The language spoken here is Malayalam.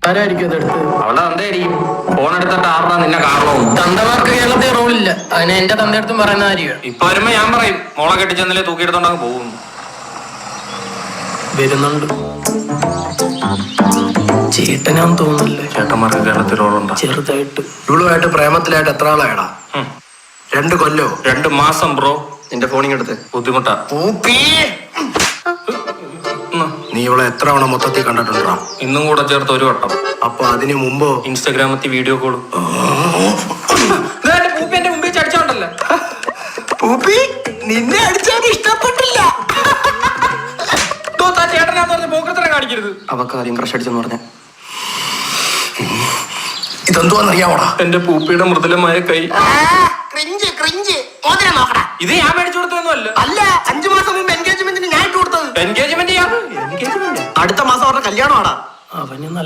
ആരായിരിക്കും അതെടുത്ത്? അവളുടെ തന്തയായിരിക്കും. ഫോൺ എടുത്തിട്ട് ആറാ നിന്നെ കാണണോ? തന്തമാർക്ക് കേരളത്തിൽ റോളില്ല. അതിന് എന്റെ തന്തടുത്തും പറയുന്ന കാര്യമാണ്. ഇപ്പൊ വരുമ്പോ ഞാൻ പറയും മോളെ കെട്ടിച്ചെന്നില്ലേ തൂക്കിയെടുത്തോണ്ടങ്ങ് പോകും. വരുന്നുണ്ട്. ചേട്ടനാന്ന് തോന്നുന്നില്ലേ? ചേട്ടന്മാർക്ക് കേരളത്തിൽ റോളുണ്ടോ? ചെറുതായിട്ട്. ഇവളുമായിട്ട് പ്രേമത്തിലായിട്ട് എത്ര ആളായടാ? 2 കൊല്ലോ? 2 മാസം ബ്രോ. നിന്റെ ഫോണിങ്ങെടുത്ത്. ബുദ്ധിമുട്ടാ. നീ ഇവളെ എത്ര തവണ മൊത്തത്തിൽ കണ്ടിട്ടുണ്ടാ? ഇന്നും കൂടെ ചേർത്ത് 1 വട്ടം. അപ്പൊ അതിന് മുമ്പോ ഇൻസ്റ്റാഗ്രാമത്തിൽ വീഡിയോ കോള്. പൂപ്പി എന്റെ മുമ്പിൽ ചടിച്ചോണ്ടല്ലോ. പൂപ്പി നിന്നെ അടിച്ചാൽ ഇഷ്ടപ്പെട്ടില്ല. ചേട്ടനാന്ന് പറഞ്ഞ പോക്കത്തിനെ കാണിക്കരുത്. അവക്ക് ആദ്യം ക്രഷ് അടിച്ചെന്ന് പറഞ്ഞ ഇതെന്തുവാന്നറിയാവോടാ? എന്റെ പൂപ്പിയുടെ മൃദുലമായ കൈ. ഇത് ഞാൻ മേടിച്ചു കൊടുത്തൊന്നുമല്ല. അല്ല, 5 മാസം മുമ്പ് എൻഗേജ്മെന്റിന് ഞാൻ ഇട്ട് കൊടുത്തത്. എൻഗേജ്മെന്റ് അടുത്ത മാസം അവരുടെ കല്യാണമാടാ. അവന് നല്ല